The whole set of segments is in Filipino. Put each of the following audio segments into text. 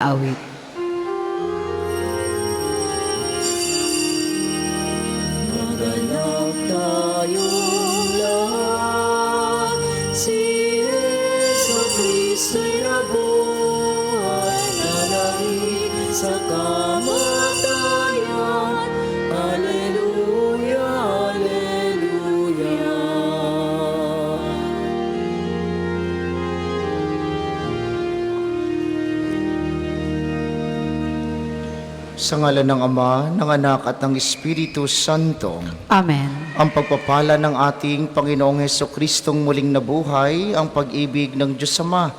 Awit. Maganap tayong lahat, si Yesu Kristo'y nabuhay, nanalig sa kamatayan. Alleluia, Alleluia. Sa ngalan ng Ama, ng Anak at ng Espiritu Santo, Amen. ang pagpapala ng ating Panginoong Hesukristung muling nabuhay, ang pag-ibig ng Diyos Ama,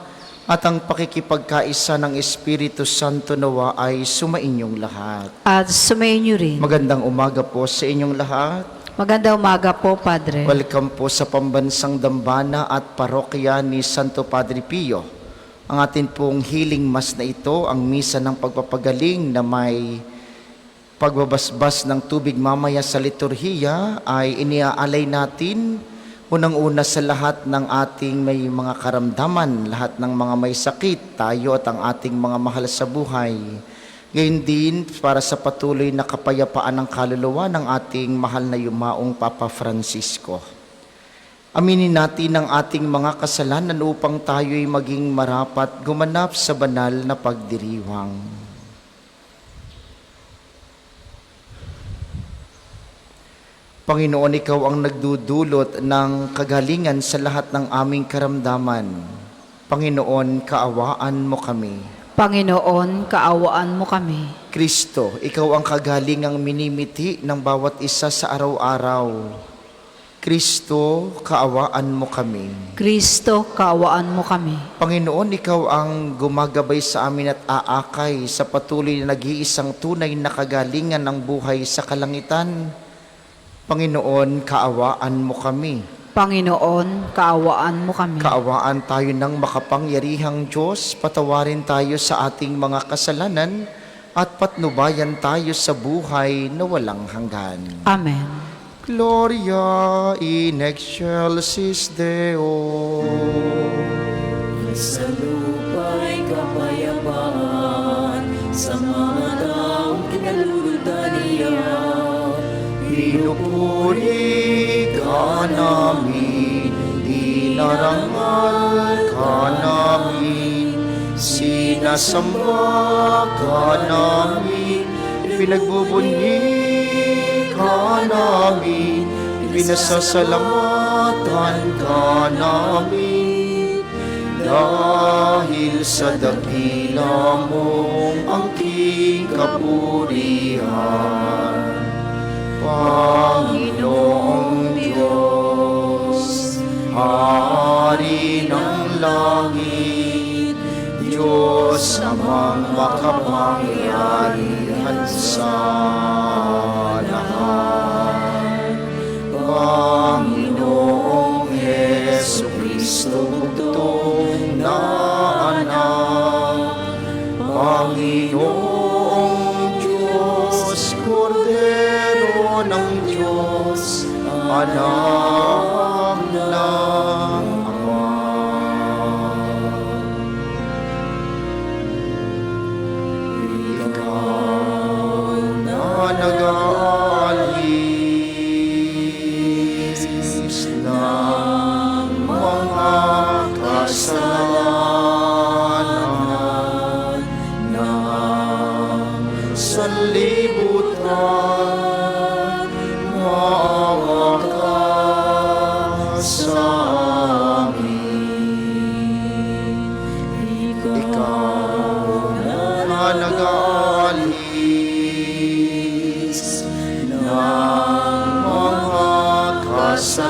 at ang pakikipagkaisa ng Espiritu Santo nawa ay sumainyong lahat. At sumayin niyo rin. Magandang umaga po sa inyong lahat. Magandang umaga po, Padre. Welcome po sa Pambansang Dambana at Parokya ni Santo Padre Pio. Ang atin pong healing mass na ito, ang misa ng pagpapagaling na may pagbabasbas ng tubig mamaya sa liturhiya, ay iniaalay natin unang-una sa lahat ng ating may mga karamdaman, lahat ng mga may sakit, tayo at ang ating mga mahal sa buhay. Ngayon din para sa patuloy na kapayapaan ng kaluluwa ng ating mahal na yumaong Papa Francisco. Aminin natin ang ating mga kasalanan upang tayo'y maging marapat gumanap sa banal na pagdiriwang. Panginoon, Ikaw ang nagdudulot ng kagalingan sa lahat ng aming karamdaman. Panginoon, kaawaan mo kami. Panginoon, kaawaan mo kami. Kristo, Ikaw ang kagalingang minimiti ng bawat isa sa araw-araw. Kristo, kaawaan mo kami. Kristo, kaawaan mo kami. Panginoon, Ikaw ang gumagabay sa amin at aakay sa patuloy na nag-iisang tunay na kagalingan ng buhay sa kalangitan. Panginoon, kaawaan mo kami. Panginoon, kaawaan mo kami. Kaawaan tayo ng makapangyarihang Diyos, patawarin tayo sa ating mga kasalanan, at patnubayan tayo sa buhay na walang hanggan. Amen. Gloria in excelsis Deo. Sa lupa'y kapayapaan, sa mga taong kinalulutan niya. Pinupuri ka namin, dinarangal ka namin, sinasamba ka namin, pinagbubunyi ka namin, pinasasalamatan ka namin, dahil sa dakila mong angking kapurihan. Panginoong Diyos, Hari ng langit, Diyos amang makapangyarihan sa lahat. Panginoong Hesukristo, bugtong na anak, Panginoong Diyos, Kordero ng Diyos, anak ng Ama. Ikaw na nag-aalis ng mga kasalanan ng sanlibutan, maawa ka sa amin. Ikaw na nag-aalis ng mga kasalanan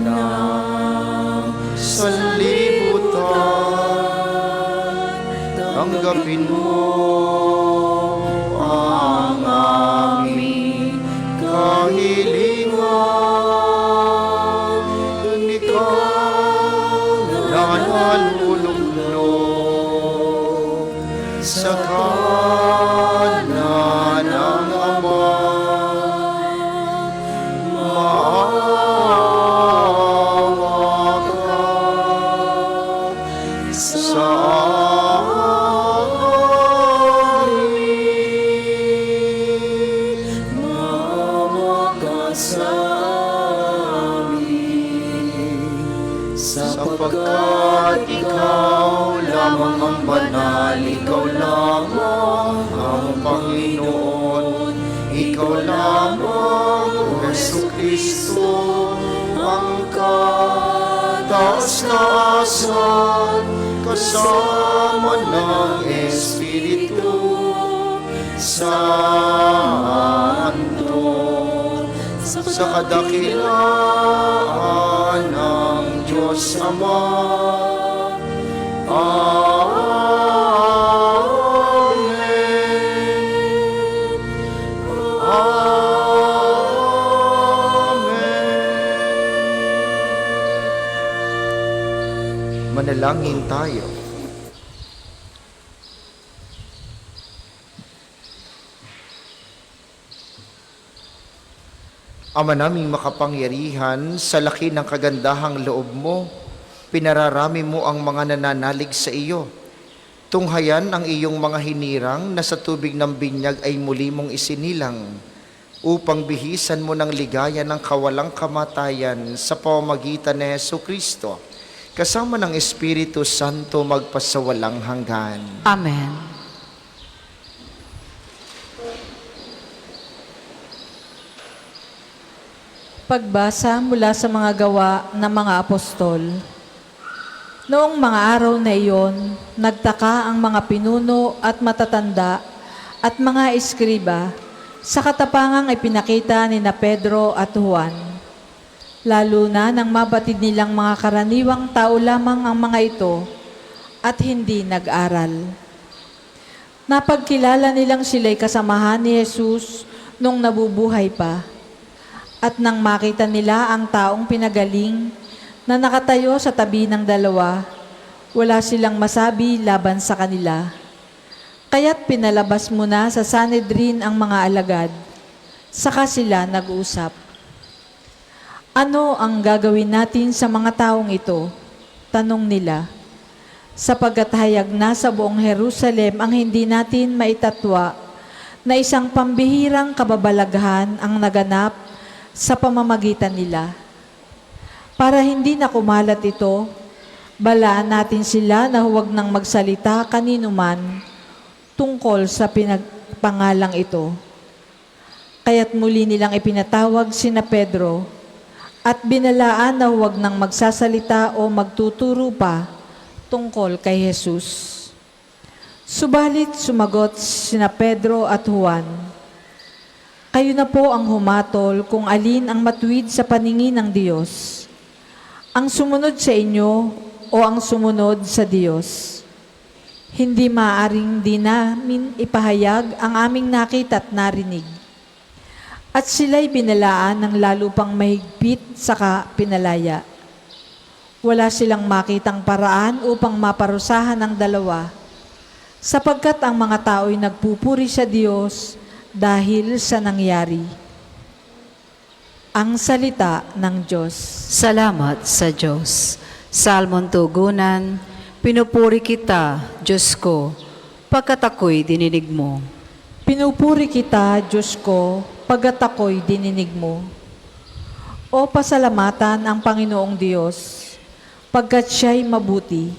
ng sanlibutan, tanggapin mo ang aming kahilingan. Ikaw na nalulugno sa kanan ng Ama, maawa ka sa sa amin. Maawa ka sa amin, Sapagkat ikaw lamang ang banal, ikaw lamang ang Panginoon, ikaw lamang, O Jesucristo, ang kataas-taasan, kasama ng Espiritu Santo, sa kadakilaan ng Diyos Ama. Amen. Amen. Manalangin tayo. Ama naming makapangyarihan, sa laki ng kagandahang loob mo, pinararami mo ang mga nananalig sa iyo. Tunghayan ang iyong mga hinirang na sa tubig ng binyag ay muli mong isinilang, upang bihisan mo ng ligaya ng kawalang kamatayan sa pamamagitan ni Jesucristo, kasama ng Espiritu Santo magpasawalang hanggan. Amen. Pagbasa mula sa mga gawa ng mga apostol. Noong mga araw na iyon, nagtaka ang mga pinuno at matatanda at mga eskriba sa katapangang ipinakita ni na Pedro at Juan. Lalo na nang mabatid nilang mga karaniwang tao lamang ang mga ito at hindi nag-aral. Napagkilala nilang sila'y kasamahan ni Jesus nung nabubuhay pa. At nang makita nila ang taong pinagaling na nakatayo sa tabi ng dalawa, wala silang masabi laban sa kanila. Kaya't pinalabas muna sa Sanhedrin ang mga alagad. Saka sila nag-usap. Ano ang gagawin natin sa mga taong ito? Tanong nila. Sapagkat hayag na sa buong Jerusalem ang hindi natin maitatwa na isang pambihirang kababalaghan ang naganap sa pamamagitan nila. Para hindi na kumalat ito, balaan natin sila na huwag nang magsalita kanino man tungkol sa pinagpangalang ito. Kaya't muli nilang ipinatawag sina Pedro at binalaan na huwag nang magsasalita o magtuturo pa tungkol kay Jesus. Subalit sumagot sina Pedro at Juan, kayo na po ang humatol kung alin ang matuwid sa paningin ng Diyos. Ang sumunod sa inyo o ang sumunod sa Diyos. Hindi maaring di namin ipahayag ang aming nakita at narinig. At sila'y binalaan ng lalo pang mahigpit saka pinalaya. Wala silang makitang paraan upang maparusahan ang dalawa, sapagkat ang mga tao'y nagpupuri sa Diyos dahil sa nangyari. Ang salita ng Diyos. Salamat sa Diyos. Salmon tugunan, pinupuri kita, Diyos ko, pagkat ako'y dininig mo. Pinupuri kita, Diyos ko, pagkat ako'y dininig mo. O pasalamatan ang Panginoong Diyos, pagkat siya'y mabuti.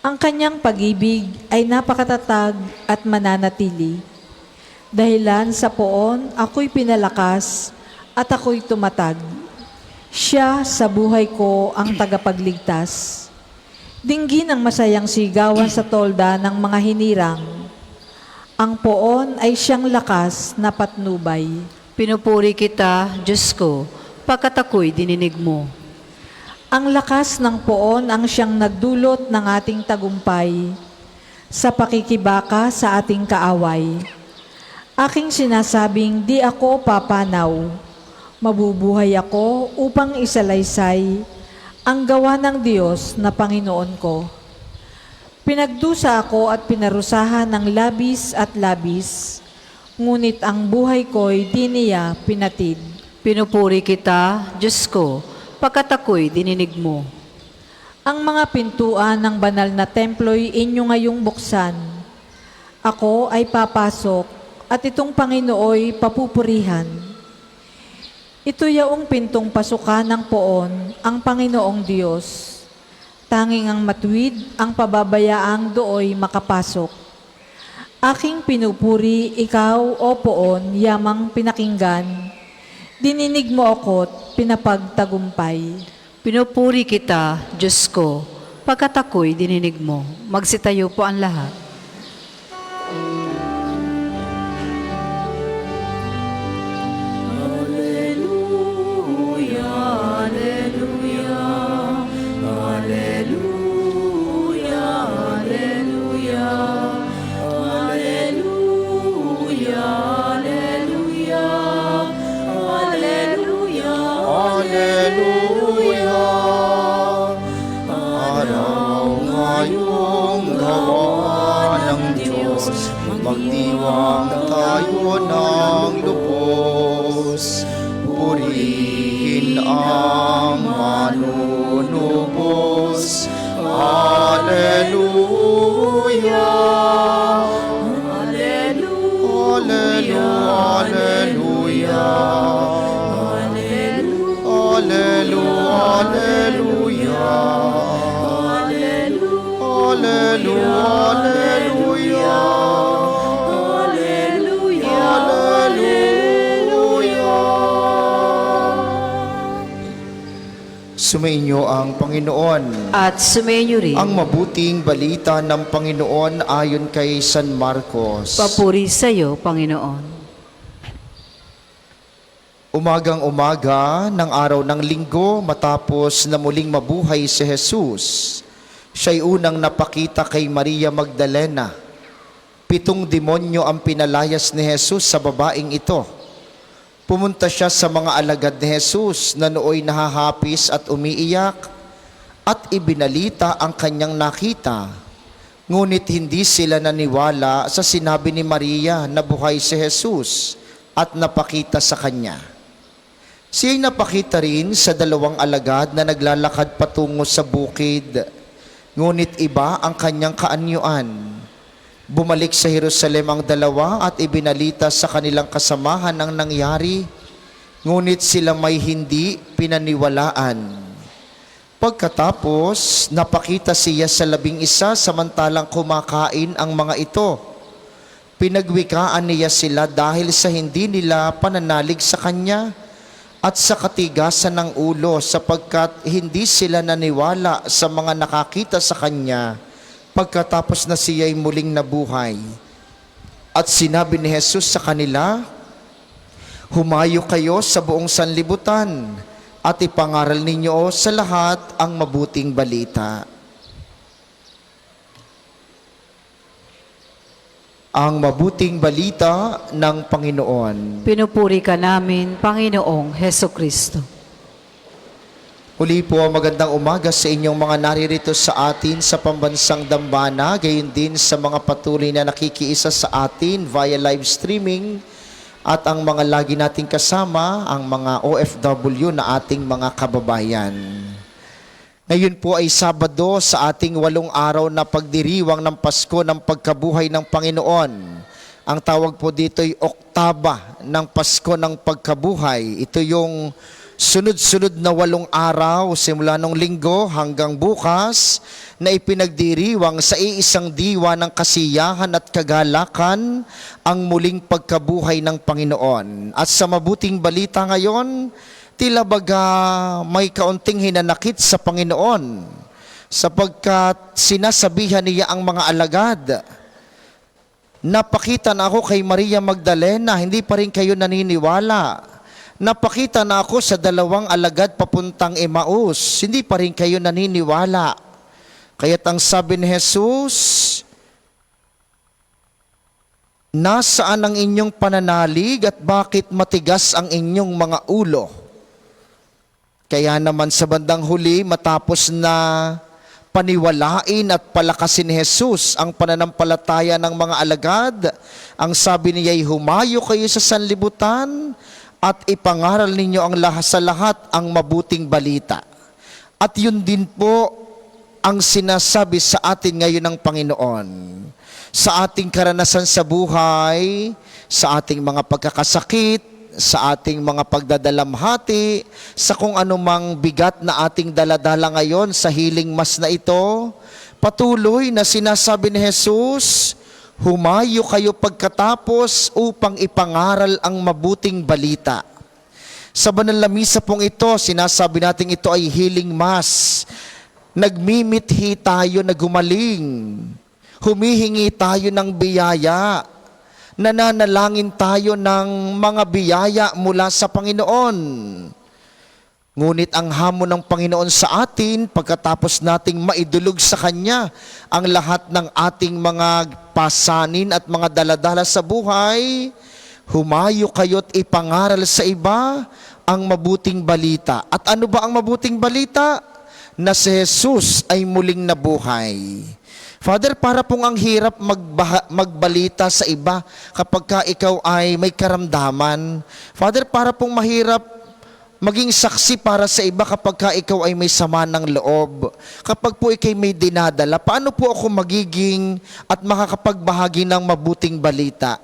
Ang kanyang pag-ibig ay napakatatag at mananatili. Dahilan sa poon, ako'y pinalakas at ako'y tumatag. Siya sa buhay ko ang tagapagligtas. Dinggin ang masayang sigawan sa tolda ng mga hinirang. Ang poon ay siyang lakas na patnubay. Pinupuri kita, Diyos ko, pagkat ako'y dininig mo. Ang lakas ng poon ang siyang nagdulot ng ating tagumpay sa pakikibaka sa ating kaaway. Aking sinasabing di ako papanaw. Mabubuhay ako upang isalaysay ang gawa ng Diyos na Panginoon ko. Pinagdusa ako at pinarusahan ng labis at labis, ngunit ang buhay ko'y di niya pinatid. Pinupuri kita, Diyos ko, pagkat ako'y dininig mo. Ang mga pintuan ng banal na templo'y inyo ngayong buksan. Ako ay papasok at itong Panginooy papupurihan. Ito yaong pintong pasukan ng poon, ang Panginoong Diyos. Tanging ang matuwid ang pababayaang dooy makapasok. Aking pinupuri, ikaw, o poon, yamang pinakinggan. Dininig mo ako't pinapagtagumpay. Pinupuri kita, Diyos ko, pagkat ako'y dininig mo. Magsitayo po ang lahat. Alleluia. Araw ngayong gawa ng Diyos, magdiwang tayo ng lubos. Purihin ang manunubos. Alleluia. Alleluia. Alleluia. Alleluia. Alleluia. Alleluia. Alleluia. Sumainyo ang Panginoon. At sumainyo rin. Ang mabuting balita ng Panginoon ayon kay San Marcos. Papuri sa iyo, Panginoon. Umagang-umaga ng araw ng linggo matapos na muling mabuhay si Jesus, siya'y unang napakita kay Maria Magdalena. 7 demonyo ang pinalayas ni Jesus sa babaeng ito. Pumunta siya sa mga alagad ni Jesus na nooy nahahapis at umiiyak at ibinalita ang kanyang nakita. Ngunit hindi sila naniwala sa sinabi ni Maria na buhay si Jesus at napakita sa kanya. Siya'y napakita rin sa 2 alagad na naglalakad patungo sa bukid, ngunit iba ang kanyang kaanyuan. Bumalik sa Jerusalem ang 2 at ibinalita sa kanilang kasamahan ang nangyari, ngunit sila may hindi pinaniwalaan. Pagkatapos, napakita siya sa 11 samantalang kumakain ang mga ito. Pinagwikaan niya sila dahil sa hindi nila pananalig sa kanya at sa katigasan ng ulo sapagkat hindi sila naniwala sa mga nakakita sa kanya pagkatapos na siya'y muling nabuhay. At sinabi ni Jesus sa kanila, "Humayo kayo sa buong sanlibutan at ipangaral ninyo sa lahat ang mabuting balita." Ang mabuting balita ng Panginoon. Pinupuri ka namin, Panginoong Heso Kristo. Muli po, magandang umaga sa inyong mga naririto sa atin sa pambansang dambana, gayon din sa mga patuloy na nakikiisa sa atin via live streaming at ang mga lagi nating kasama, ang mga OFW na ating mga kababayan. Ngayon po ay Sabado sa ating 8 araw na pagdiriwang ng Pasko ng pagkabuhay ng Panginoon. Ang tawag po dito ay Oktaba ng Pasko ng Pagkabuhay. Ito yung sunod-sunod na 8 araw simula nung linggo hanggang bukas na ipinagdiriwang sa iisang diwa ng kasiyahan at kagalakan ang muling pagkabuhay ng Panginoon. At sa mabuting balita ngayon, tila baga may kaunting hinanakit sa Panginoon sapagkat sinasabihan niya ang mga alagad, "Napakita na ako kay Maria Magdalena, hindi pa rin kayo naniniwala. Napakita na ako sa 2 alagad papuntang Emmaus, hindi pa rin kayo naniniwala." Kaya't ang sabi ni Jesus, "Nasaan ang inyong pananalig at bakit matigas ang inyong mga ulo?" Kaya naman sa bandang huli, matapos na paniwalain at palakasin ni Jesus ang pananampalataya ng mga alagad, ang sabi niya ay, "Humayo kayo sa sanlibutan at ipangaral ninyo ang lahat sa lahat ang mabuting balita." At yun din po ang sinasabi sa atin ngayon ng Panginoon. Sa ating karanasan sa buhay, sa ating mga pagkakasakit, sa ating mga pagdadalamhati, sa kung anumang bigat na ating daladala ngayon sa healing mass na ito, patuloy na sinasabi ni Jesus, humayo kayo pagkatapos upang ipangaral ang mabuting balita. Sa banal na misa pong ito, sinasabi natin ito ay healing mass. Nagmimithi tayo na gumaling. Humihingi tayo ng biyaya. Nananalangin tayo ng mga biyaya mula sa Panginoon. Ngunit ang hamon ng Panginoon sa atin, pagkatapos nating maidulog sa Kanya ang lahat ng ating mga pasanin at mga daladala sa buhay, humayo kayo't ipangaral sa iba ang mabuting balita. At ano ba ang mabuting balita? Na si Jesus ay muling nabuhay. Father, para pong ang hirap magbalita sa iba kapag ka ikaw ay may karamdaman. Father, para pong mahirap maging saksi para sa iba kapag ka ikaw ay may sama ng loob. Kapag po ikay may dinadala, paano po ako magiging at makakapagbahagi ng mabuting balita?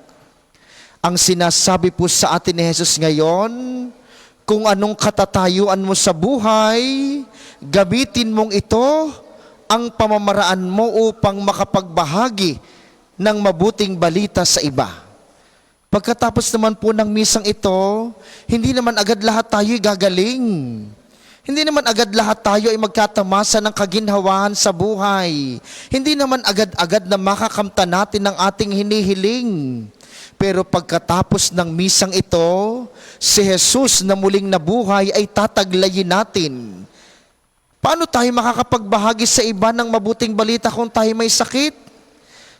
Ang sinasabi po sa atin ni Jesus ngayon, kung anong katatayuan mo sa buhay, gamitin mong ito ang pamamaraan mo upang makapagbahagi ng mabuting balita sa iba. Pagkatapos naman po ng misang ito, hindi naman agad lahat tayo gagaling. Hindi naman agad lahat tayo ay magkatamasa ng kaginhawahan sa buhay. Hindi naman agad-agad na makakamta natin ang ating hinihiling. Pero pagkatapos ng misang ito, si Jesus na muling nabuhay ay tataglayin natin. Paano tayo makakapagbahagi sa iba ng mabuting balita kung tayo may sakit?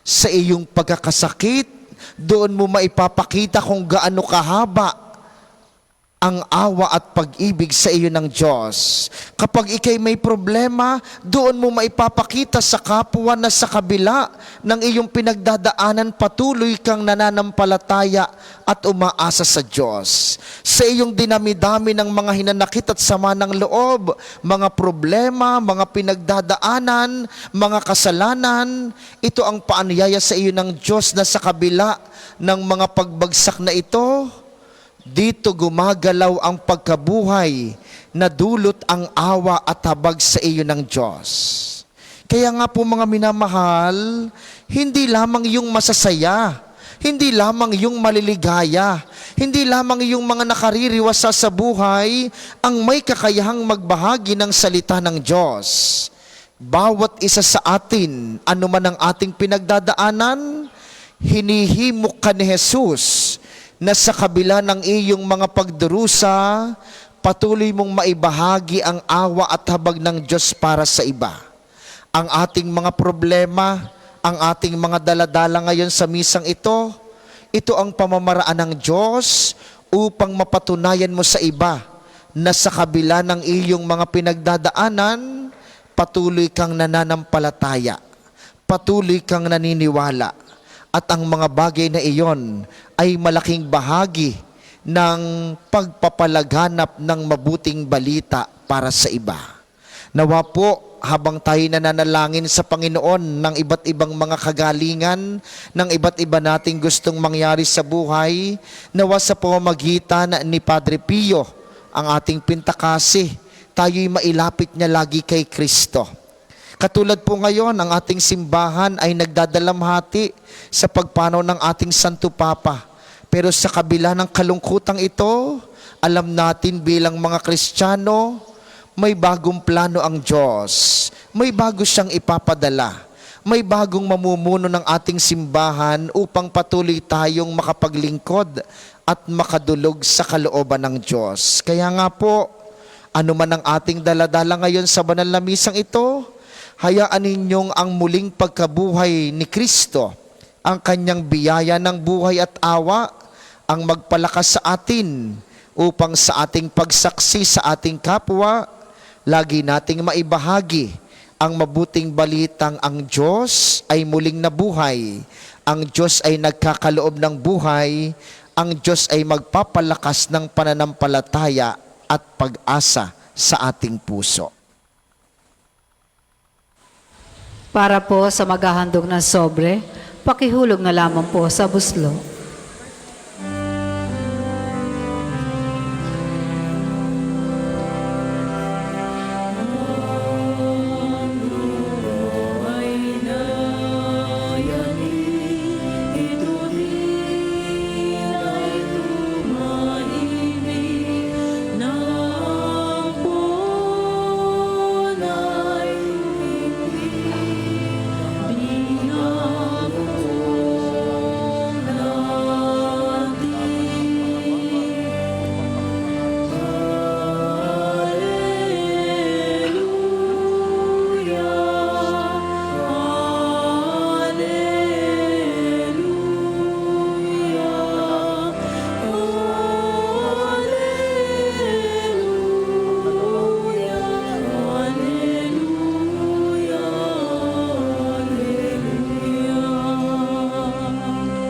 Sa iyong pagkakasakit, doon mo maipapakita kung gaano kahaba ang awa at pag-ibig sa iyo ng Diyos. Kapag ikay may problema, doon mo maipapakita sa kapwa na sa kabila ng iyong pinagdadaanan, patuloy kang nananampalataya at umaasa sa Diyos. Sa iyong dinami-dami ng mga hinanakit at sama ng loob, mga problema, mga pinagdadaanan, mga kasalanan, ito ang paanyaya sa iyo ng Diyos na sa kabila ng mga pagbagsak na ito, dito gumagalaw ang pagkabuhay na dulot ang awa at habag sa iyo ng Diyos. Kaya nga po mga minamahal, hindi lamang yung masasaya, hindi lamang yung maliligaya, hindi lamang yung mga nakaririwasa sa buhay ang may kakayahang magbahagi ng salita ng Diyos. Bawat isa sa atin, anuman ang ating pinagdadaanan, hinihimok ka ni Jesus na sa kabila ng iyong mga pagdurusa, patuloy mong maibahagi ang awa at habag ng Diyos para sa iba. Ang ating mga problema, ang ating mga daladala ngayon sa misang ito ang pamamaraan ng Diyos upang mapatunayan mo sa iba na sa kabila ng iyong mga pinagdadaanan, patuloy kang nananampalataya, patuloy kang naniniwala. At ang mga bagay na iyon ay malaking bahagi ng pagpapalaganap ng mabuting balita para sa iba. Nawa po, habang tayo nananalangin sa Panginoon ng iba't ibang mga kagalingan, ng iba't iba nating gustong mangyari sa buhay, nawa sa pamamagitan ni Padre Pio, ang ating pintakasi, tayo'y mailapit niya lagi kay Kristo. Katulad po ngayon, ang ating simbahan ay nagdadalamhati sa pagpanaw ng ating Santo Papa. Pero sa kabila ng kalungkutang ito, alam natin bilang mga Kristiyano, may bagong plano ang Diyos. May bago siyang ipapadala. May bagong mamumuno ng ating simbahan upang patuloy tayong makapaglingkod at makadulog sa kalooban ng Diyos. Kaya nga po, ano man ang ating daladala ngayon sa banal na misang ito, hayaan ninyong ang muling pagkabuhay ni Kristo, ang kanyang biyaya ng buhay at awa, ang magpalakas sa atin upang sa ating pagsaksi sa ating kapwa, lagi nating maibahagi ang mabuting balitang ang Diyos ay muling nabuhay, ang Diyos ay nagkakaloob ng buhay, ang Diyos ay magpapalakas ng pananampalataya at pag-asa sa ating puso. Para po sa maghahandog ng sobre, pakihulog na lamang po sa buslo.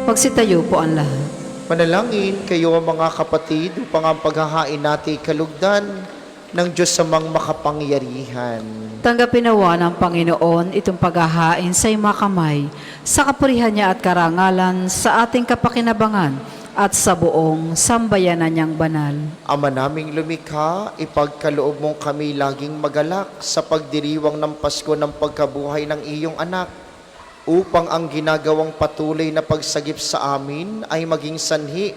Magsitayo po ang lahat. Manalangin kayo mga kapatid upang ang paghahain natin kalugdan ng Diyos samang makapangyarihan. Tanggapin nawa ng Panginoon itong paghahain sa iyong mga kamay, sa kapurihan niya at karangalan, sa ating kapakinabangan at sa buong sambayanan niyang banal. Ama naming lumikha, ipagkaloob mong kami laging magalak sa pagdiriwang ng Pasko ng pagkabuhay ng iyong anak, upang ang ginagawang patuloy na pagsagip sa amin ay maging sanhi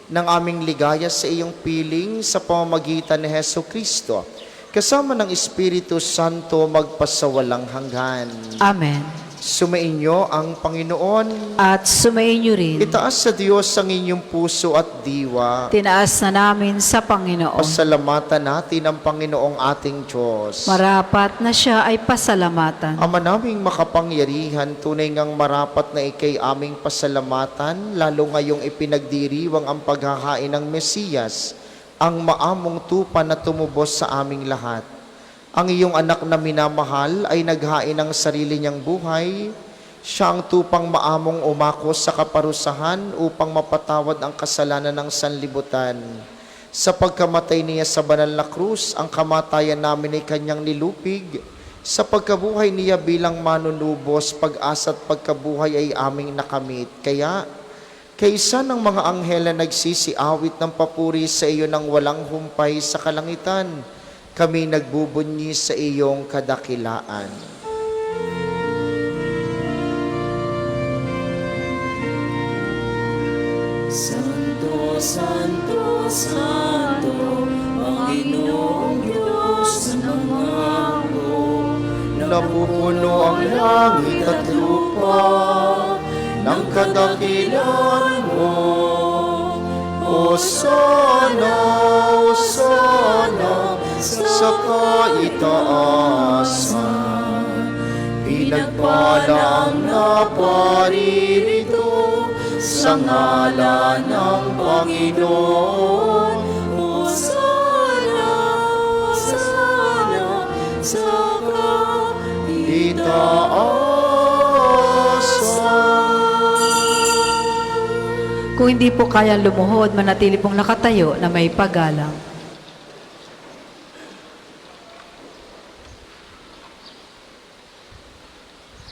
ng aming ligaya sa iyong piling sa pamamagitan ni Heso Kristo, kasama ng Espiritu Santo magpasawalang hanggan. Amen. Sumainyo ang Panginoon. At sumainyo rin. Itaas sa Diyos ang inyong puso at diwa. Tinaas na namin sa Panginoon. Pasalamatan natin ang Panginoong ating Diyos. Marapat na siya ay pasalamatan. Ama naming makapangyarihan, tunay ngang marapat na ikay aming pasalamatan, lalo ngayong ipinagdiriwang ang paghahain ng Mesiyas, ang maamong tupa na tumubos sa aming lahat. Ang iyong anak na minamahal ay naghain ng sarili niyang buhay. Siya ang tupang maamong umako sa kaparusahan upang mapatawad ang kasalanan ng sanlibutan. Sa pagkamatay niya sa banal na krus, ang kamatayan namin ay kanyang nilupig. Sa pagkabuhay niya bilang manunubos, pag-asa at pagkabuhay ay aming nakamit. Kaya, kaysa ng mga anghel na nagsisiawit ng papuri sa iyo ng walang humpay sa kalangitan, kami nagbubunyi sa iyong kadakilaan. Santo, Santo, Santo, Panginoong Diyos ng mga Napupuno ang langit at lupa ng kadakilaan mo. Hosana, Hosana, sa kaitaasan. Pinagpala ang naparirito sa ngalan ng Panginoon. Hosana, Hosana, sa Itaasan. Kung hindi po kayang lumuhod, manatili pong nakatayo na may paggalang.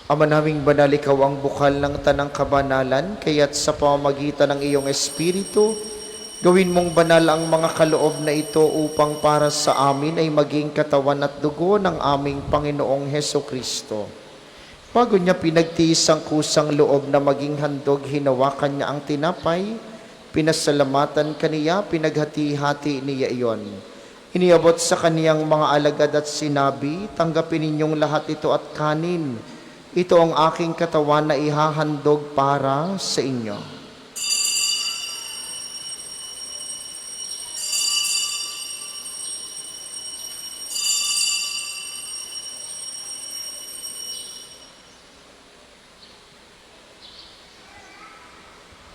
Ama naming banal, ikaw ang bukal ng tanang kabanalan, kaya't sa pamamagitan ng iyong Espiritu, gawin mong banal ang mga kaloob na ito upang para sa amin ay maging katawan at dugo ng aming Panginoong Heso Kristo. Bago niya pinagtiis ang kusang loob na maging handog, hinawakan niya ang tinapay, pinasalamatan kaniya, pinaghati-hati niya iyon. Iniabot sa kaniyang mga alagad at sinabi, tanggapin ninyong lahat ito at kanin. Ito ang aking katawan na ihahandog para sa inyo.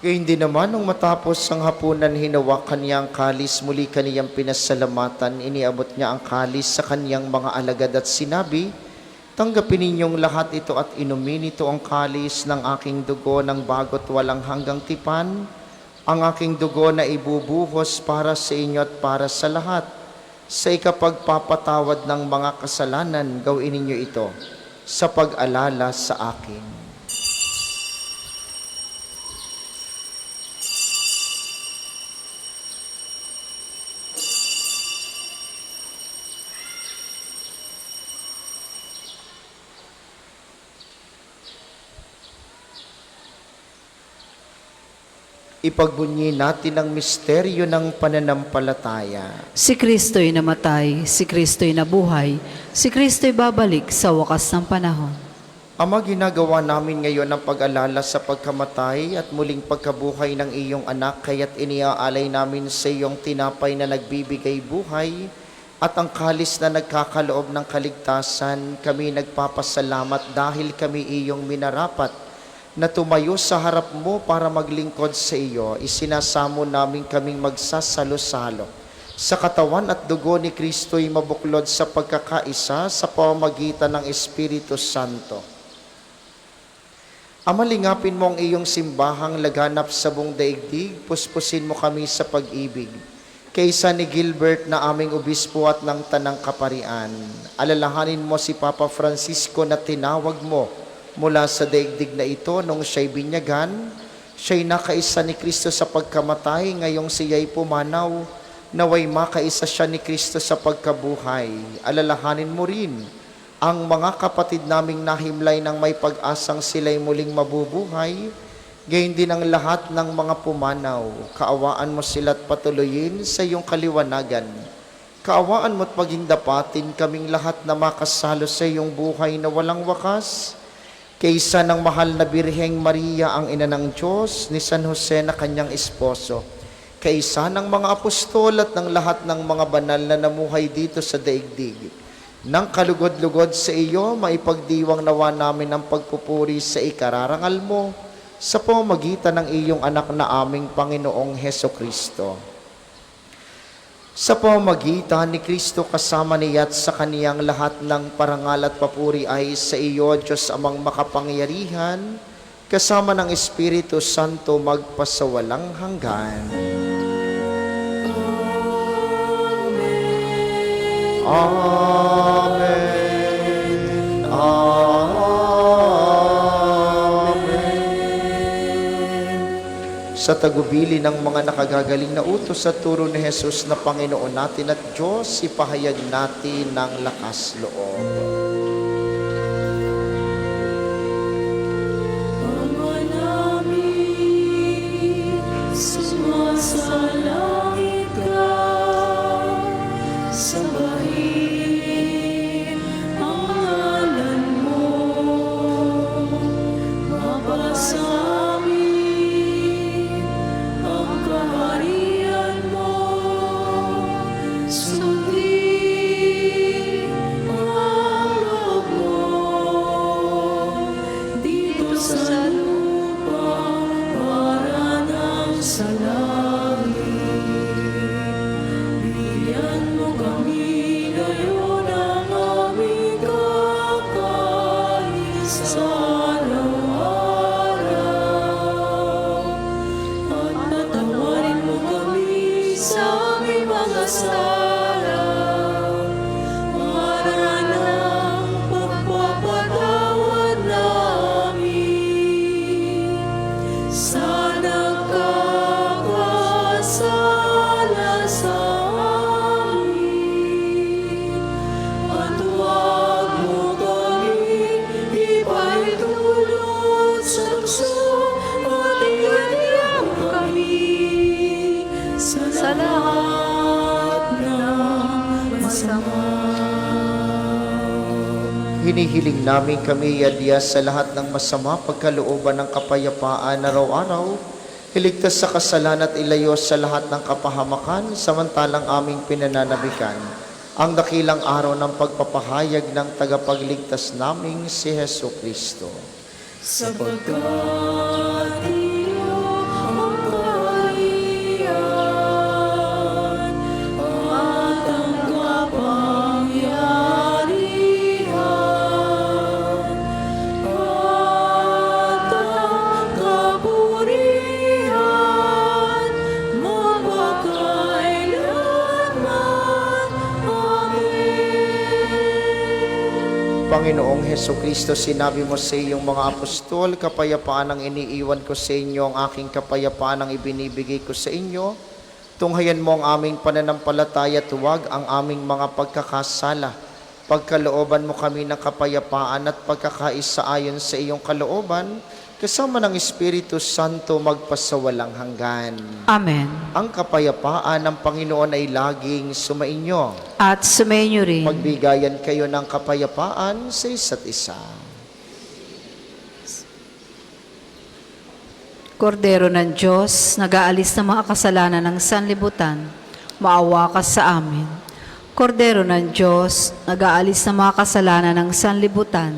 Gayun din naman, nung matapos ang hapunan, hinawakan niya ang kalis, muli kaniyang pinasalamatan, iniabot niya ang kalis sa kaniyang mga alagad at sinabi, tanggapin ninyong lahat ito at inumin, ito ang kalis ng aking dugo ng bago't walang hanggang tipan, ang aking dugo na ibubuhos para sa inyo at para sa lahat. Sa ikapagpapatawad ng mga kasalanan, gawin ninyo ito sa pag-alala sa akin. Ipagbunyi natin ang misteryo ng pananampalataya. Si Kristo'y namatay, si Kristo'y nabuhay, si Kristo'y babalik sa wakas ng panahon. Ama, ginagawa namin ngayon ang pag-alala sa pagkamatay at muling pagkabuhay ng iyong anak, kaya't iniaalay namin sa iyong tinapay na nagbibigay buhay at ang kalis na nagkakaloob ng kaligtasan. Kami nagpapasalamat dahil kami iyong minarapat na tumayo sa harap mo para maglingkod sa iyo. Isinasamo namin kaming magsasalo-salo sa katawan at dugo ni Kristo'y mabuklod sa pagkakaisa sa pamamagitan ng Espiritu Santo. Ama, lingapin mo ang iyong simbahang laganap sa buong daigdig, puspusin mo kami sa pag-ibig. Kaysa ni Gilbert na aming obispo at ng Tanang Kaparian, alalahanin mo si Papa Francisco na tinawag mo mula sa daigdig na ito nung siya'y binyagan. Siya'y nakaisa ni Kristo sa pagkamatay, ngayong siya'y pumanaw, naway makaisa siya ni Kristo sa pagkabuhay. Alalahanin mo rin ang mga kapatid naming nahimlay ng may pag-asang sila'y muling mabubuhay, gayon din ang lahat ng mga pumanaw. Kaawaan mo sila't patuloyin sa iyong kaliwanagan. Kaawaan mo't pagindapatin kaming lahat na makasalo sa iyong buhay na walang wakas, kaysa ng mahal na Birheng Maria, ang ina ng Diyos, ni San Jose na kanyang esposo, kaysa ng mga apostol at ng lahat ng mga banal na namuhay dito sa daigdig. Nang kalugod-lugod sa iyo, maipagdiwang nawa namin ang pagpupuri sa ikararangal mo sa pamamagitan ng iyong anak na aming Panginoong Hesukristo. Sa pamamagitan ni Kristo kasama niya at sa kaniyang lahat ng parangal at papuri ay sa iyo, Diyos Amang makapangyarihan, kasama ng Espiritu Santo magpasawalang hanggan. Amen. Sa tagubili ng mga nakagagaling na utos sa turo ni Jesus na Panginoon natin at Diyos, ipahayag natin ng lakas loob. Ama namin, sumasalangit ka, sambahin ang ngalan mo, mapasa Hinihiling namin kami yadya sa lahat ng masama, pagkalooban ng kapayapaan araw-araw, iligtas sa kasalan at ilayo sa lahat ng kapahamakan, samantalang aming pinananabikan ang dakilang araw ng pagpapahayag ng tagapagligtas naming si Hesukristo. Sapagkat iyo ang kaharian at ang kapangyarihan at ang kapurihan magpakailanman. Amen. Panginoong Heso Kristo, sinabi mo sa iyong mga apostol, kapayapaan ang iniiwan ko sa inyo, ang aking kapayapaan ang ibinibigay ko sa inyo. Tunghayan mo ang aming pananampalataya at huwag ang aming mga pagkakasala. Pagkalooban mo kami ng kapayapaan at pagkakaisa ayon sa iyong kalooban, kasama ng Espiritu Santo magpasawalang hanggan. Amen. Ang kapayapaan ng Panginoon ay laging sumainyo. At sumainyo rin. Magbigayan kayo ng kapayapaan sa isa't isa. Kordero ng Diyos, nag-aalis ng mga kasalanan ng sanlibutan, maawa ka sa amin. Kordero ng Diyos, nag-aalis ng mga kasalanan ng sanlibutan,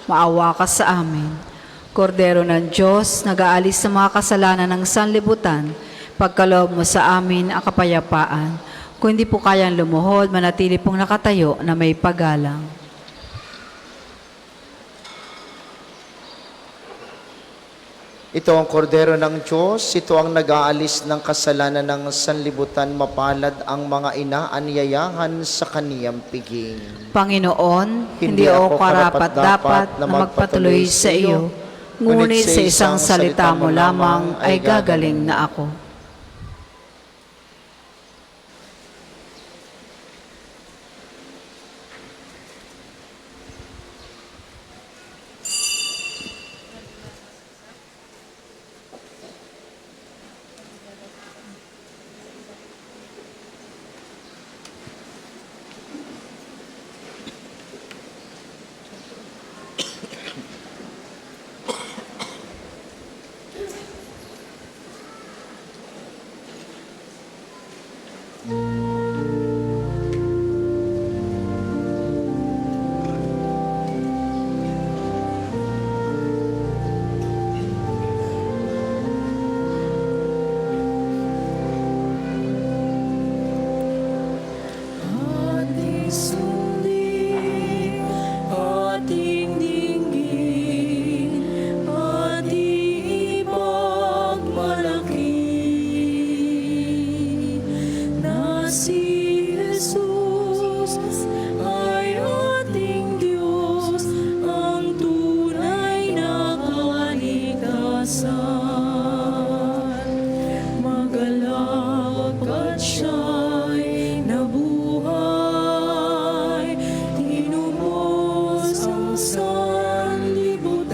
maawa ka sa amin. Kordero ng Diyos, nag-aalis ng mga kasalanan ng sanlibutan, pagkaloob mo sa amin ang kapayapaan. Kung hindi po kayang lumuhod, manatili pong nakatayo na may paggalang. Ito ang kordero ng Diyos, ito ang nag-aalis ng kasalanan ng sanlibutan, mapalad ang mga inaanyayahan sa kaniyang piging. Panginoon, hindi ako karapat-dapat na magpatuloy sa iyo, ngunit sa isang salita mo lamang ay gagaling na ako. Ating sundin, ating dinggin, ating ipagmalaki na si Jesus ay ating Diyos, ang tunay na kalikasan. Magalak at siya'y nabuhay, tinubos ang sanlibutan.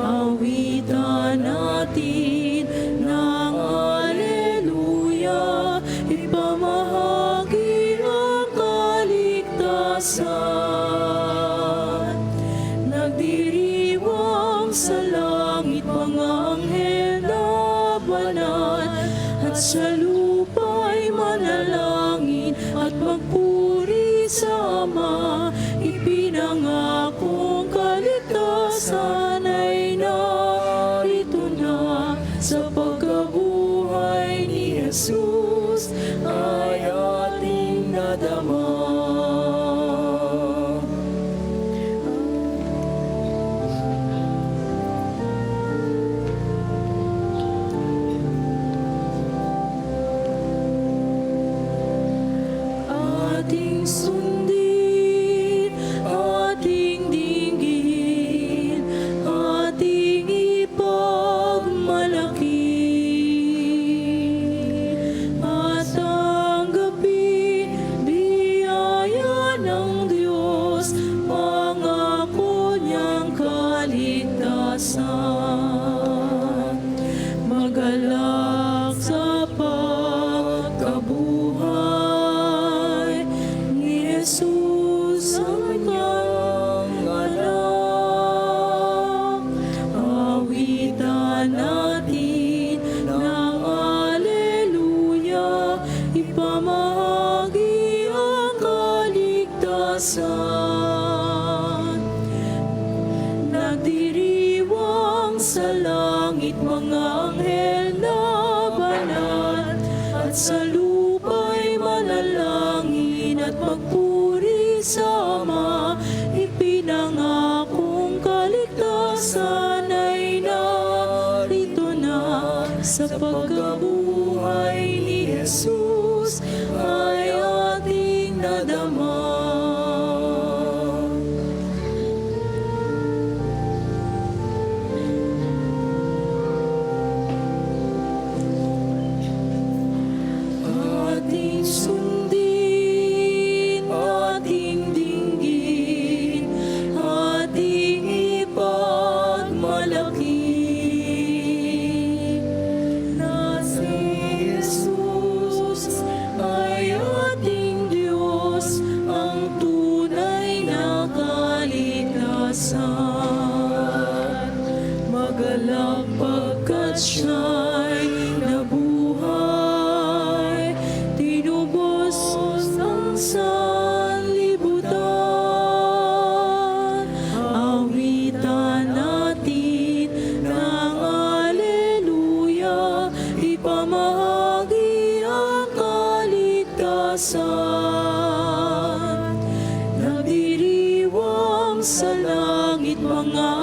Awitan natin ng Alleluia, ipamahagi ang kaligtasan. Nagdiriwang sa langit mga anghel na banal, at sa lupa'y manalangin at magpuri sa Ama. Ipinangakong kaligtasan ay narito na, sa pagkabuhay ni Jesus ay ating nadama. Ating sundin, ating dinggin, ating ipagmalaki, at tanggapin biyaya ng Diyos, pangako niyang kaligtasan. Magalak sa pagkabuhay ni Jesus ang kanyang anak. Awitan natin ng Alleluia, ipamahagi ang kaligtasan. Nagdiriwang sa langit mga anghel na banal, at sa lupa'y manalangin at magpuri sa Ama. Ipinangakong kaligtasan ay narito na, sa pagkabuhay ni Jesus ay ating nadama.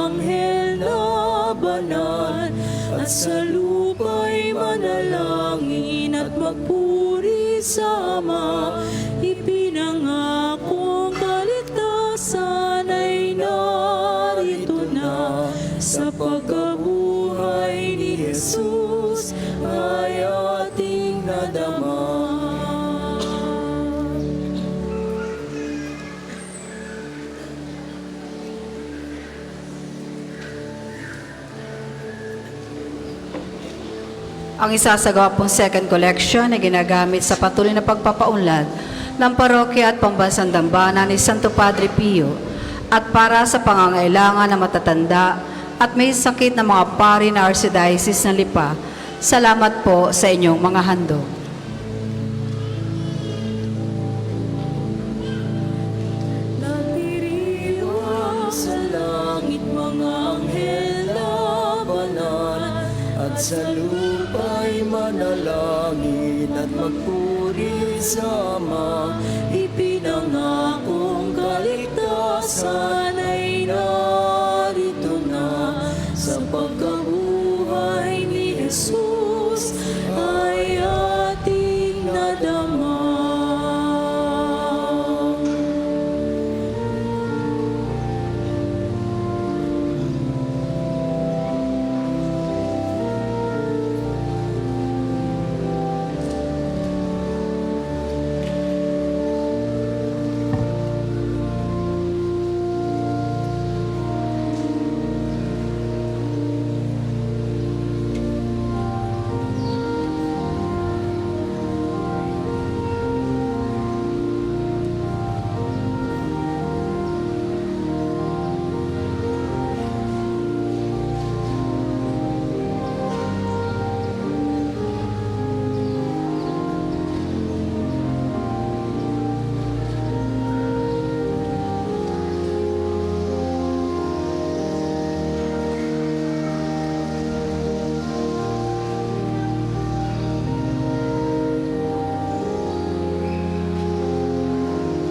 anghel na banal, at sa lupa'y manalangin at magpuri sa Ama. Ipinangakong kaligtasan ay narito na, sa pagkabuhay ni Jesus ay ating nadama. Ang isasagawa pong second collection ay ginagamit sa patuloy na pagpapaunlad ng parokya at pambansang dambana ni Santo Padre Pio at para sa pangangailangan ng matatanda at may sakit na mga pari na Archdiocese ng Lipa. Salamat po sa inyong mga handog. Nagdiriwang sa langit mga anghel na banal, at sa lupa'y manalangin at magpuri sa Ama. Ipinangakong kaligtasan ay narito na, sa pagkabuhay ni Jesus ay ating nadama.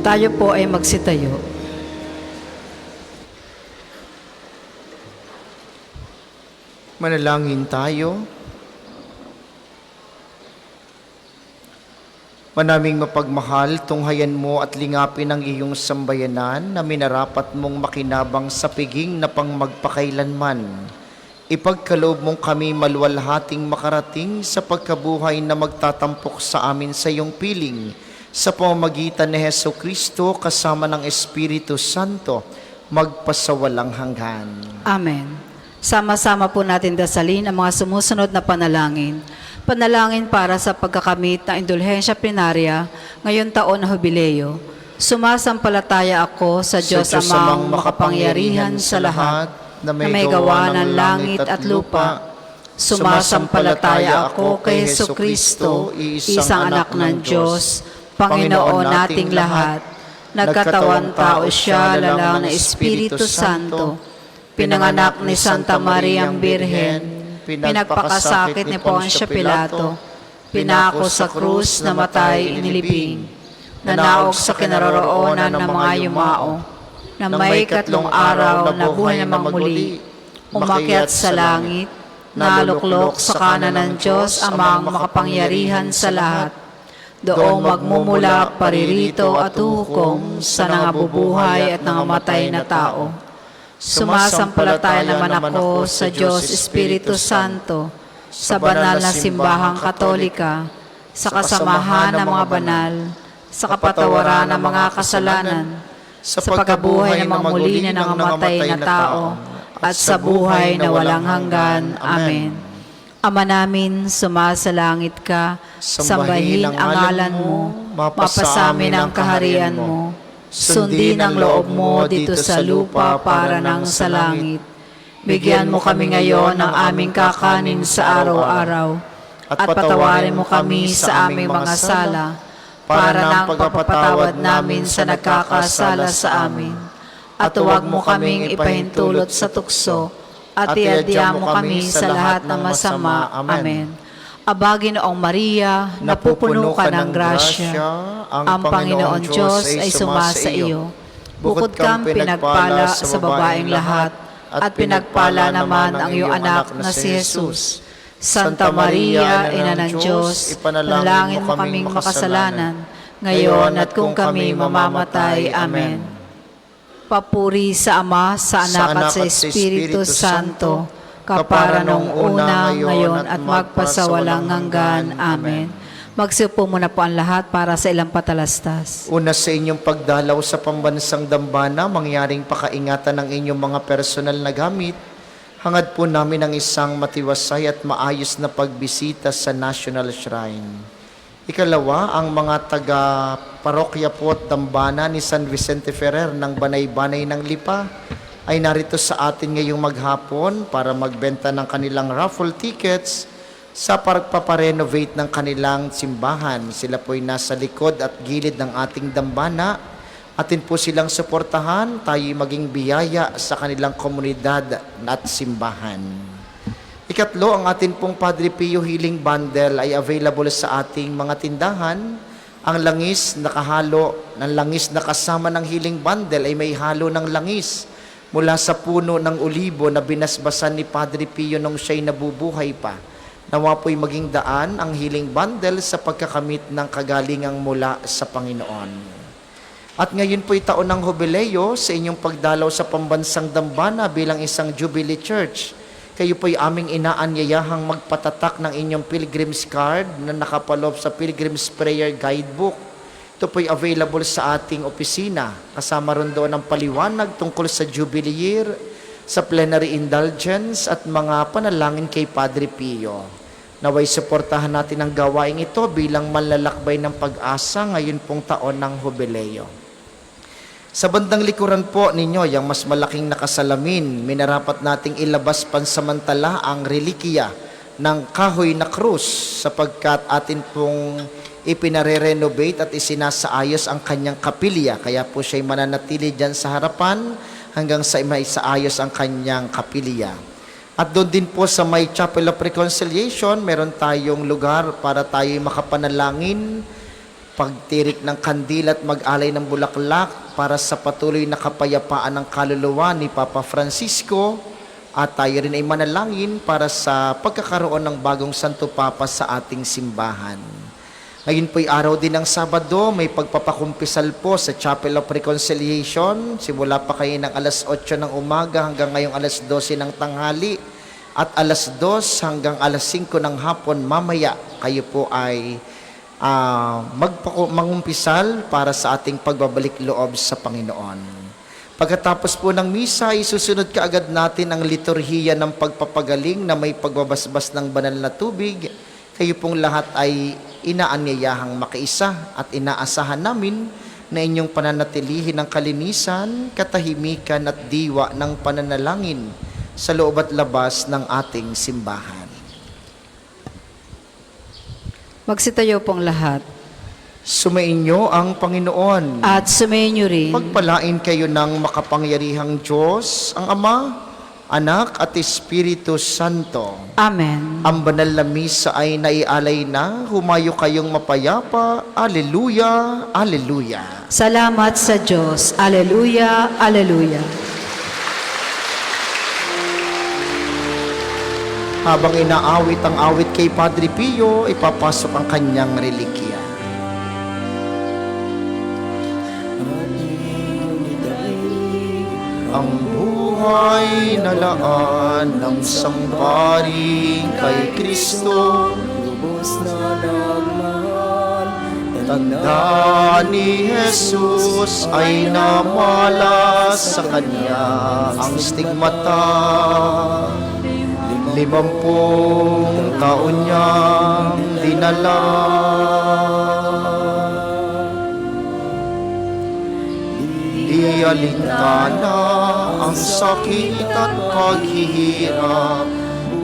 Tayo po ay magsitayo. Manalangin tayo. Manaming mapagmahal, tunghayan mo at lingapin ang iyong sambayanan na minarapat mong makinabang sa piging na pang magpakailanman. Ipagkaloob mong kami maluwalhating makarating sa pagkabuhay na magtatampok sa amin sa iyong piling, sa pamamagitan ni Heso Kristo kasama ng Espiritu Santo, magpasawalang hanggan. Amen. Sama-sama po natin dasalin ang mga sumusunod na panalangin. Panalangin para sa pagkakamit ng indulhensya plenarya ngayon taon na hubileo. Sumasampalataya ako sa Diyos Amang makapangyarihan sa lahat, na may gawa ng langit at lupa. Sumasampalataya ako kay Heso Kristo, isang anak ng Diyos, Panginoon nating lahat. Nagkatawan tao siya, lalang ng Espiritu Santo. Pinanganak ni Santa Mariang Birhen. Pinagpakasakit ni Poncio Pilato. Pinako sa krus, namatay, inilibing. Nanaog sa kinaroroonan ng mga yumao. Na may katlong araw na buhay namang muli. Umakyat sa langit. Naluklok sa kanan ng Diyos, Amang makapangyarihan sa lahat. Doong magmumula, paririto at hukom sa nangabubuhay at nangamatay na tao. Sumasampalataya naman ako sa Diyos Espiritu Santo, sa banal na simbahang katolika, sa kasamahan ng mga banal, sa kapatawaran ng mga kasalanan, sa pagkabuhay ng mga muli na nangamatay na tao, at sa buhay na walang hanggan. Amen. Ama namin, sumasalangit ka, sambahin ang ngalan mo, mapasamin ang kaharian mo, sundin ang loob mo dito sa lupa para nang sa langit. Bigyan mo kami ngayon ng aming kakanin sa araw-araw, at patawarin mo kami sa aming mga sala, para nang pagpapatawad namin sa nagkakasala sa amin. At huwag mo kaming ipahintulot sa tukso, at iadya mo kami sa lahat ng masama. Amen. Aba, Ginoong Maria, napupuno ka ng grasya, ang Panginoon Diyos ay sumasa iyo. Bukod kang pinagpala sa babaeng lahat, at pinagpala naman ang iyong anak na si Jesus. Santa Maria, Ina ng Diyos, ipanalangin mo kaming makasalanan, ngayon at kung kami mamamatay. Amen. Papuri sa Ama, sa Anak at sa Espiritu Santo, kapara nung una, ngayon at magpasawalang hanggan. Amen. Magsiupo muna po ang lahat para sa ilang patalastas. Una sa inyong pagdalaw sa pambansang dambana, mangyaring pakaingatan ng inyong mga personal na gamit. Hangad po namin ang isang matiwasay at maayos na pagbisita sa National Shrine. Ikalawa, ang mga taga-parokya po at dambana ni San Vicente Ferrer ng Banay-Banay ng Lipa ay narito sa atin ngayong maghapon para magbenta ng kanilang raffle tickets sa pagpaparenovate ng kanilang simbahan. Sila po'y nasa likod at gilid ng ating dambana. Atin po silang suportahan, tayo'y maging biyaya sa kanilang komunidad at simbahan. Ikatlo, ang atin pong Padre Pio Healing Bundle ay available sa ating mga tindahan. Ang langis nakahalo ng langis na kasama ng Healing Bundle ay may halo ng langis mula sa puno ng olibo na binasbasan ni Padre Pio nung siya'y nabubuhay pa. Nawa po'y maging daan ang Healing Bundle sa pagkakamit ng kagalingang mula sa Panginoon. At ngayon po'y taon ng Jubileo sa inyong pagdalaw sa pambansang dambana bilang isang Jubilee Church. Kayo po'y aming inaanyayahang magpatatak ng inyong Pilgrim's Card na nakapaloob sa Pilgrim's Prayer Guidebook. Ito po'y available sa ating opisina. Kasama ron doon ang paliwanag tungkol sa Jubilee Year, sa plenary indulgence at mga panalangin kay Padre Pio. Naway suportahan natin ang gawaing ito bilang manlalakbay ng pag-asa ngayon pong taon ng Jubileo. Sa bandang likuran po ninyo, yung mas malaking nakasalamin, minarapat nating ilabas pansamantala ang relikiya ng kahoy na krus sapagkat atin pong ipinare-renovate at isinasaayos ang kanyang kapilya. Kaya po siya'y mananatili dyan sa harapan hanggang sa maisaayos ang kanyang kapilya. At doon din po sa may Chapel of Reconciliation, meron tayong lugar para tayo'y makapanalangin, pagtirik ng kandil at mag-alay ng bulaklak para sa patuloy na kapayapaan ng kaluluwa ni Papa Francisco. At tayo rin ay manalangin para sa pagkakaroon ng bagong Santo Papa sa ating simbahan. Ngayon po'y araw din ng Sabado, may pagpapakumpisal po sa Chapel of Reconciliation. Simula pa kayo ng alas 8 ng umaga hanggang ngayong alas 12 ng tanghali. At alas 2 hanggang alas 5 ng hapon mamaya, kayo po ay magpangumpisal para sa ating pagbabalik loob sa Panginoon. Pagkatapos po ng misa, isusunod kaagad natin ang liturhiya ng pagpapagaling na may pagbabasbas ng banal na tubig. Kayo pong lahat ay inaanyayahang makiisa at inaasahan namin na inyong pananatilihin ng kalinisan, katahimikan at diwa ng pananalangin sa loob at labas ng ating simbahan. Magsitayo pong lahat. Sumainyo ang Panginoon. At sumayin niyo rin Pagpalain kayo ng makapangyarihang Diyos, ang Ama, Anak at Espiritu Santo. Amen. Ang banal na misa ay naialay na, humayo kayong mapayapa. Alleluia, Alleluia. Salamat sa Diyos. Alleluia, Alleluia. Habang inaawit ang awit kay Padre Pio, ipapasok ang kanyang relikya. Ang buhay na laan ng sangbaring kay Kristo, Lubos na nagmahal, tanda ni Jesus ay namalas sa kanya ang stigmata. 50 taon niyang dinala. Di alintana ang sakit at paghihirap,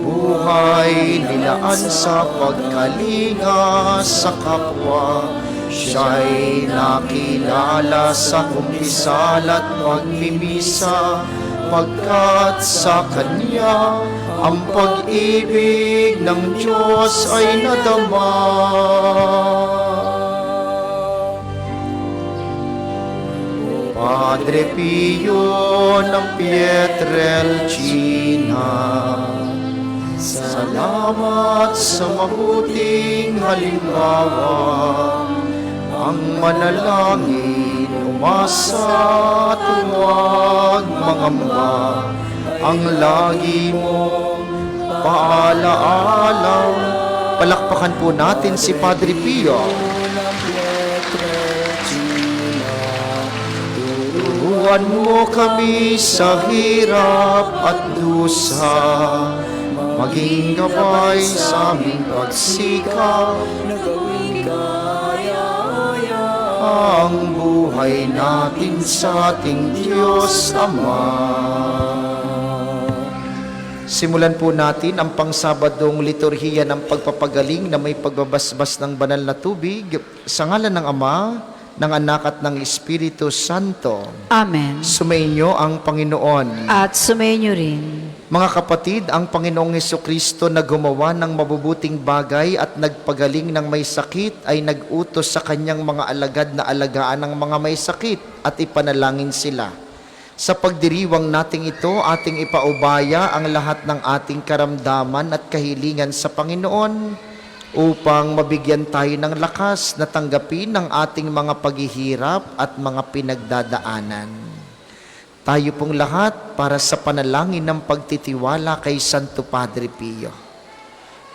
buhay nilaan sa pagkalinga sa kapwa. Siya'y nakilala sa kumpisal at pagmimisa, pagkat sa Kanya ang pag-ibig ng Diyos ay nadama. O Padre Pio ng Pietrelcina, salamat sa mabuting halimbawa. Ang manalangin, umasa at huwag mangamba. Ang lagi mong paalaala. Palakpakan po natin si Padre Pio. Turuan mo kami sa hirap at dusa, maging gabay sa aming pagsikap na gawing kaya-aya. ang buhay natin sa ating Diyos Ama. Simulan po natin ang pangsabadong liturhiya ng pagpapagaling na may pagbabasbas ng banal na tubig sa ngalan ng Ama, ng Anak at ng Espiritu Santo. Amen. Sumainyo ang Panginoon. At sumainyo rin. Mga kapatid, ang Panginoong Hesukristo na gumawa ng mabubuting bagay at nagpagaling ng may sakit ay nag-utos sa kanyang mga alagad na alagaan ng mga may sakit at ipanalangin sila. Sa pagdiriwang nating ito, ating ipaubaya ang lahat ng ating karamdaman at kahilingan sa Panginoon upang mabigyan tayo ng lakas na tanggapin ang ating mga paghihirap at mga pinagdadaanan. Tayo pong lahat para sa panalangin ng pagtitiwala kay Santo Padre Pio.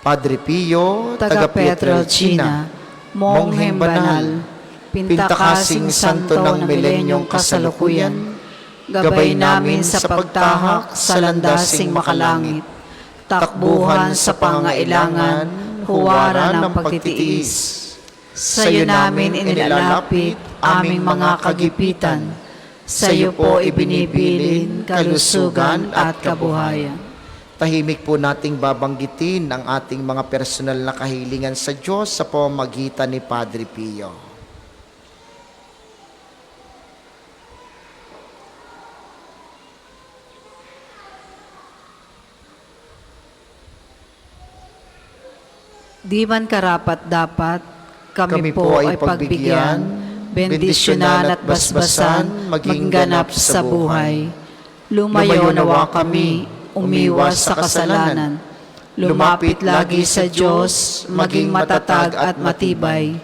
Padre Pio, taga Pietrelcina, Mongheng Banal, Pintakasing Santo ng Milenyong Kasalukuyan, gabay namin sa pagtahak sa landasing makalangit, takbuhan sa pangailangan, huwaran ng pagtitiis. Sa iyo namin inilalapit aming mga kagipitan, sa iyo po ibinibilin kalusugan at kabuhayan. Tahimik po nating babanggitin ang ating mga personal na kahilingan sa Diyos sa pamamagitan ni Padre Pio. Di man karapat-dapat, kami po ay pagbigyan, bendisyonan at basbasan, maging ganap sa buhay. Lumayo nawa kami, umiwas sa kasalanan. Lumapit lagi sa Diyos, maging matatag at matibay.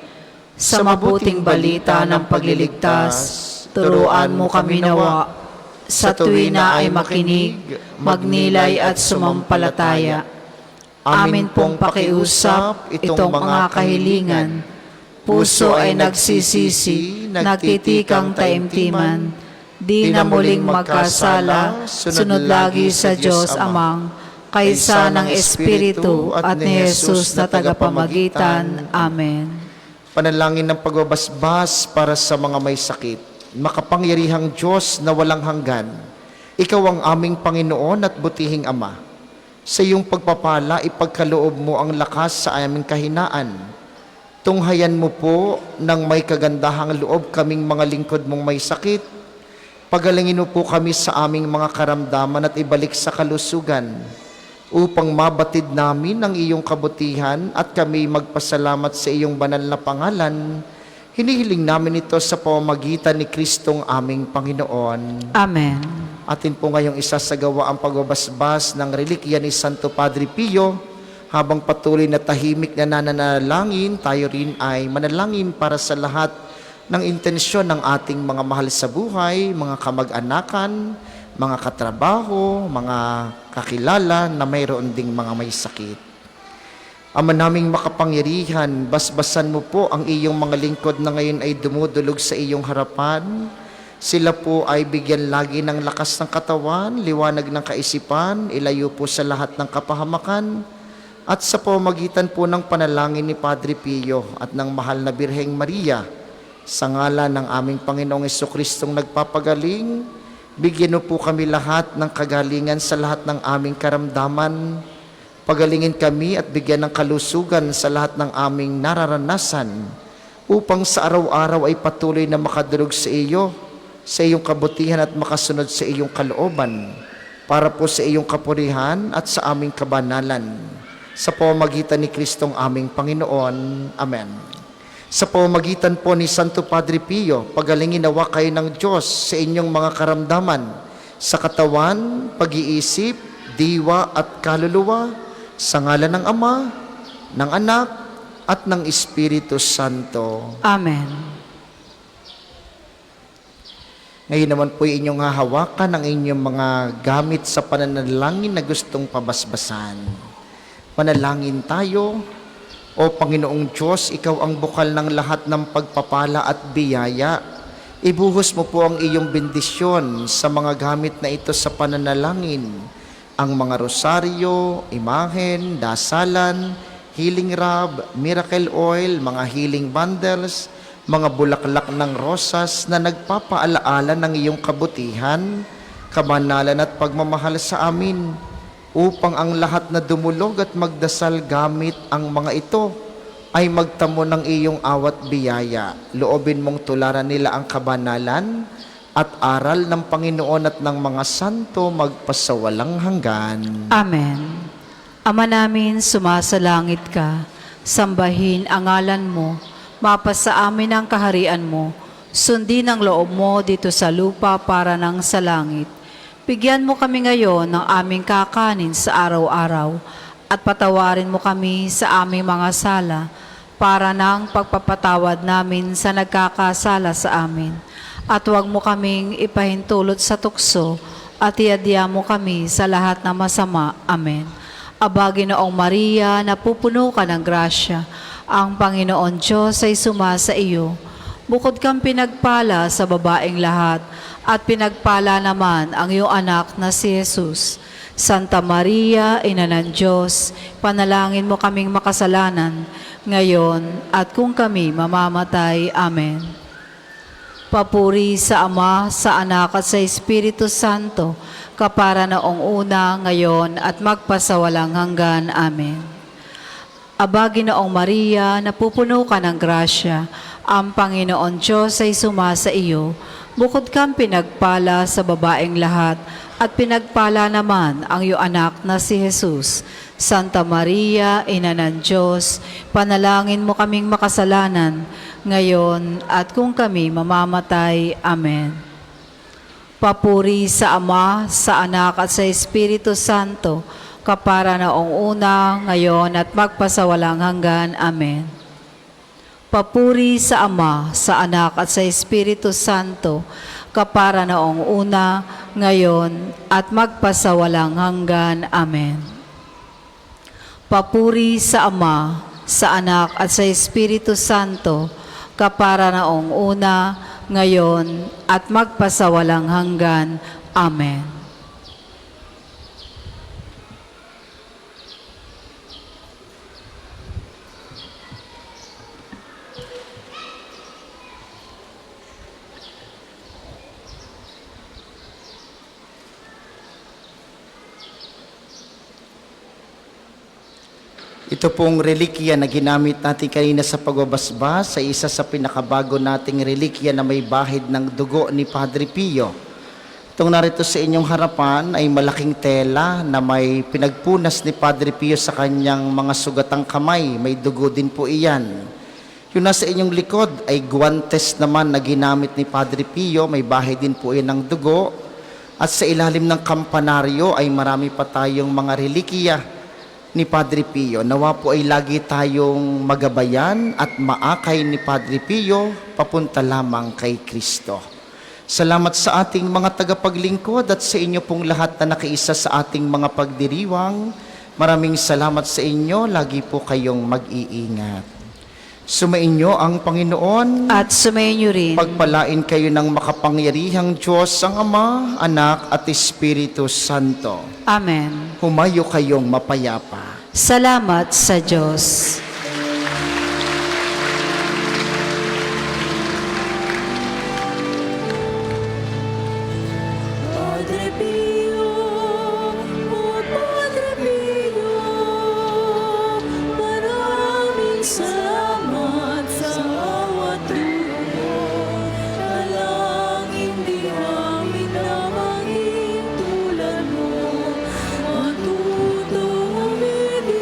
Sa mabuting balita ng pagliligtas, turuan mo kami nawa. Sa tuwi na ay makinig, magnilay at sumampalataya. Amin pong pakiusap itong mga kahilingan. Puso ay nagsisisi, nagtitikang taimtiman. Di na muling magkasala, sunod lagi sa Diyos Amang, kaysa ng Espiritu at ni Jesus na tagapamagitan. Amen. Panalangin ng pagbabasbas para sa mga may sakit. Makapangyarihang Diyos na walang hanggan, Ikaw ang aming Panginoon at butihing Ama. Sa iyong pagpapala, ipagkaloob mo ang lakas sa aming kahinaan. Tunghayan mo po ng may kagandahang loob kaming mga lingkod mong may sakit. Pagalingin mo po kami sa aming mga karamdaman at ibalik sa kalusugan, upang mabatid namin ang iyong kabutihan at kami magpasalamat sa iyong banal na pangalan. Hinihiling namin ito sa pamamagitan ni Kristong aming Panginoon. Amen. Atin po ngayong isasagawa ang pagbabasbas ng relikya ni Santo Padre Pio. Habang patuloy na tahimik na nananalangin, tayo rin ay manalangin para sa lahat ng intensyon ng ating mga mahal sa buhay, mga kamag-anakan, mga katrabaho, mga kakilala na mayroon ding mga may sakit. Ama naming makapangyarihan, basbasan mo po ang iyong mga lingkod na ngayon ay dumudulog sa iyong harapan. Sila po ay bigyan lagi ng lakas ng katawan, liwanag ng kaisipan, ilayo po sa lahat ng kapahamakan, at sa pamamagitan po ng panalangin ni Padre Pio at ng mahal na Birheng Maria, sa ngalan ng aming Panginoong Jesucristong nagpapagaling, bigyan mo po kami lahat ng kagalingan sa lahat ng aming karamdaman. Pagalingin kami at bigyan ng kalusugan sa lahat ng aming nararanasan, upang sa araw-araw ay patuloy na makadulog sa iyo, sa iyong kabutihan at makasunod sa iyong kalooban, para po sa iyong kapurihan at sa aming kabanalan. Sa pamamagitan ni Kristong aming Panginoon. Amen. Sa pamamagitan po ni Santo Padre Pio, pagalingin nawa kayo ng Diyos sa inyong mga karamdaman, sa katawan, pag-iisip, diwa at kaluluwa, sa ngalan ng Ama, ng Anak, at ng Espiritu Santo. Amen. Ngayon naman po inyong hahawakan ang inyong mga gamit sa pananalangin na gustong pabasbasan. Manalangin tayo. O Panginoong Diyos, Ikaw ang bukal ng lahat ng pagpapala at biyaya. Ibuhos mo po ang iyong bendisyon sa mga gamit na ito sa pananalangin. Ang mga rosaryo, imahen, dasalan, healing rub, miracle oil, mga healing bundles, mga bulaklak ng rosas na nagpapaalaala ng iyong kabutihan, kabanalan at pagmamahal sa amin, upang ang lahat na dumulog at magdasal gamit ang mga ito ay magtamo ng iyong awat biyaya. Loobin mong tularan nila ang kabanalan at aral ng Panginoon at ng mga santo magpasawalang hanggan. Amen. Ama namin, sumasalangit ka, sambahin ang ngalan mo, mapasa amin ang kaharian mo, sundin ang loob mo dito sa lupa para nang sa langit. Bigyan mo kami ngayon ng aming kakanin sa araw-araw at patawarin mo kami sa aming mga sala para ng pagpapatawad namin sa nagkakasala sa amin. At huwag mo kaming ipahintulot sa tukso at iadya mo kami sa lahat ng masama. Amen. Aba, Ginoong Maria, napupuno ka ng grasya, ang Panginoon Diyos ay sumasa iyo. Bukod kang pinagpala sa babaeng lahat, at pinagpala naman ang iyong anak na si Jesus. Santa Maria, Ina ng Diyos, panalangin mo kaming makasalanan, ngayon at kung kami mamamatay. Amen. Papuri sa Ama, sa Anak at sa Espiritu Santo, kapara noong una, ngayon at magpasawalang hanggan. Amen. Aba, Ginoong Maria, napupuno ka ng grasya, ang Panginoon Diyos ay sumasa iyo. Bukod kang pinagpala sa babaeng lahat, at pinagpala naman ang iyong anak na si Jesus. Santa Maria, Ina ng Diyos, panalangin mo kaming makasalanan, ngayon at kung kami mamamatay. Amen. Papuri sa Ama, sa Anak at sa Espiritu Santo, kapara noong una, ngayon at magpasawalang hanggan. Amen. Papuri sa Ama, sa Anak at sa Espiritu Santo, kapara noong una, ngayon, at magpasawalang hanggan. Amen. Papuri sa Ama, sa Anak at sa Espiritu Santo, kapara noong una, ngayon, at magpasawalang hanggan. Amen. Ito pong relikya na ginamit natin kanina sa pagbabasbas sa isa sa pinakabago nating relikya na may bahid ng dugo ni Padre Pio. Itong narito sa inyong harapan ay malaking tela na may pinagpunas ni Padre Pio sa kanyang mga sugatang kamay. May dugo din po iyan. Yung nasa inyong likod ay guwantes naman na ginamit ni Padre Pio. May bahid din po iyan ng dugo. At sa ilalim ng kampanaryo ay marami pa tayong mga relikya ni Padre Pio. Nawa po ay lagi tayong magabayan at maakay ni Padre Pio papunta lamang kay Kristo. Salamat sa ating mga tagapaglingkod at sa inyo pong lahat na nakiisa sa ating mga pagdiriwang. Maraming salamat sa inyo. Lagi po kayong mag-iingat. Sumainyo ang Panginoon. At sumainyo rin. Pagpalain kayo ng makapangyarihang Diyos ang Ama, Anak at Espiritu Santo. Amen. Humayo kayong mapayapa. Salamat sa Diyos. Padre Pio, oh Padre Pio, maraming salamat sa bawat tulong. Dalangin di namin na maging tulad mo, matutong umilig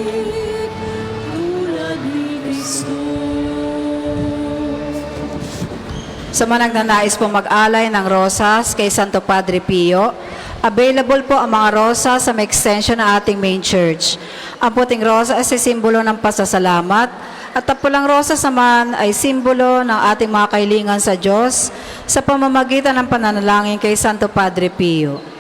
pilit tulad ni Kristo. Sa mga nagnanais po mag-alay ng rosas kay Santo Padre Pio, available po ang mga rosas sa may extension ng ating main church. Ang puting rosa ay simbolo ng pasasalamat at ang pulang rosas naman ay simbolo ng ating mga kahilingan sa Diyos sa pamamagitan ng pananalangin kay Santo Padre Pio.